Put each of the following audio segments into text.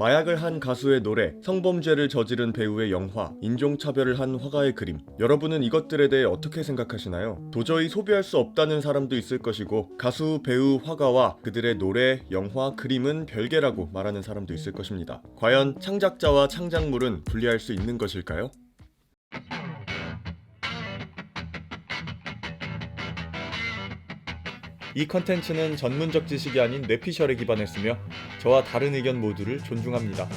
마약을 한 가수의 노래, 성범죄를 저지른 배우의 영화, 인종차별을 한 화가의 그림. 여러분은 이것들에 대해 어떻게 생각하시나요? 도저히 소비할 수 없다는 사람도 있을 것이고, 가수, 배우, 화가와 그들의 노래, 영화, 그림은 별개라고 말하는 사람도 있을 것입니다. 과연 창작자와 창작물은 분리할 수 있는 것일까요? 이 컨텐츠는 전문적 지식이 아닌 뇌피셜에 기반했으며 저와 다른 의견 모두를 존중합니다.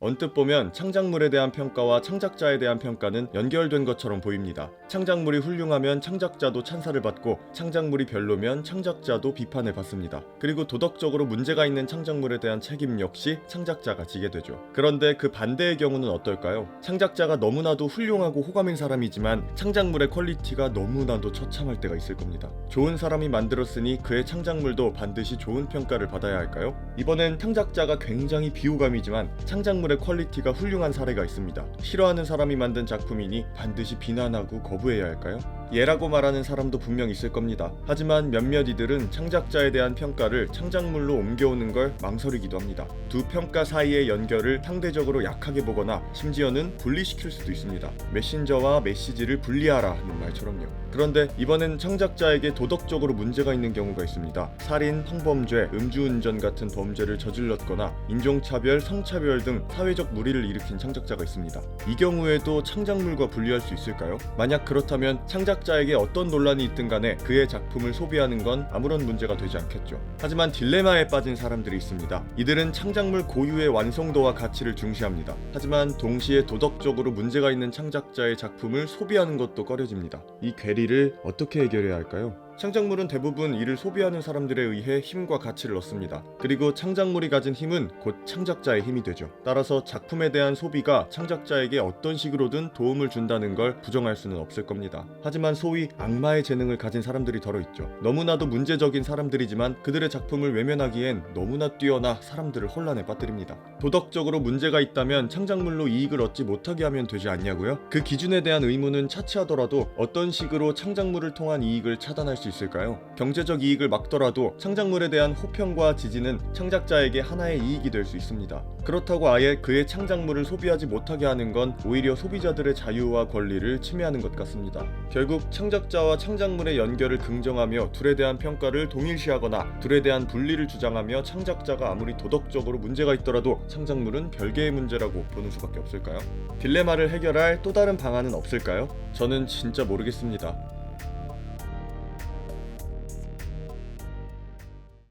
언뜻 보면 창작물에 대한 평가와 창작자에 대한 평가는 연결된 것처럼 보입니다. 창작물이 훌륭하면 창작자도 찬사를 받고, 창작물이 별로면 창작자도 비판을 받습니다. 그리고 도덕적으로 문제가 있는 창작물에 대한 책임 역시 창작자가 지게 되죠. 그런데 그 반대의 경우는 어떨까요? 창작자가 너무나도 훌륭하고 호감인 사람이지만 창작물의 퀄리티가 너무나도 처참할 때가 있을 겁니다. 좋은 사람이 만들었으니 그의 창작물도 반드시 좋은 평가를 받아야 할까요? 이번엔 창작자가 굉장히 비호감이지만 창작물의 퀄리티가 훌륭한 사례가 있습니다. 싫어하는 사람이 만든 작품이니 반드시 비난하고 거부해야 할까요? 예라고 말하는 사람도 분명 있을 겁니다. 하지만 몇몇 이들은 창작자에 대한 평가를 창작물로 옮겨오는 걸 망설이기도 합니다. 두 평가 사이의 연결을 상대적으로 약하게 보거나 심지어는 분리시킬 수도 있습니다. 메신저와 메시지를 분리하라 하는 말처럼요. 그런데 이번엔 창작자에게 도덕적으로 문제가 있는 경우가 있습니다. 살인, 성범죄, 음주운전 같은 범죄를 저질렀거나 인종차별, 성차별 등 사회적 무리를 일으킨 창작자가 있습니다. 이 경우에도 창작물과 분리할 수 있을까요? 만약 그렇다면 창작자에게 어떤 논란이 있든 간에 그의 작품을 소비하는 건 아무런 문제가 되지 않겠죠. 하지만 딜레마에 빠진 사람들이 있습니다. 이들은 창작물 고유의 완성도와 가치를 중시합니다. 하지만 동시에 도덕적으로 문제가 있는 창작자의 작품을 소비하는 것도 꺼려집니다. 이 괴리를 어떻게 해결해야 할까요? 창작물은 대부분 이를 소비하는 사람들에 의해 힘과 가치를 얻습니다. 그리고 창작물이 가진 힘은 곧 창작자의 힘이 되죠. 따라서 작품에 대한 소비가 창작자에게 어떤 식으로든 도움을 준다는 걸 부정할 수는 없을 겁니다. 하지만 소위 악마의 재능을 가진 사람들이 덜어 있죠. 너무나도 문제적인 사람들이지만 그들의 작품을 외면하기엔 너무나 뛰어나 사람들을 혼란에 빠뜨립니다. 도덕적으로 문제가 있다면 창작물로 이익을 얻지 못하게 하면 되지 않냐고요? 그 기준에 대한 의문은 차치하더라도 어떤 식으로 창작물을 통한 이익을 차단할 수 있을까요? 경제적 이익을 막더라도 창작물에 대한 호평과 지지는 창작자에게 하나의 이익이 될 수 있습니다. 그렇다고 아예 그의 창작물을 소비하지 못하게 하는 건 오히려 소비자들의 자유와 권리를 침해하는 것 같습니다. 결국 창작자와 창작물의 연결을 긍정하며 둘에 대한 평가를 동일시하거나 둘에 대한 분리를 주장하며 창작자가 아무리 도덕적으로 문제가 있더라도 창작물은 별개의 문제라고 보는 수밖에 없을까요? 딜레마를 해결할 또 다른 방안은 없을까요? 저는 진짜 모르겠습니다.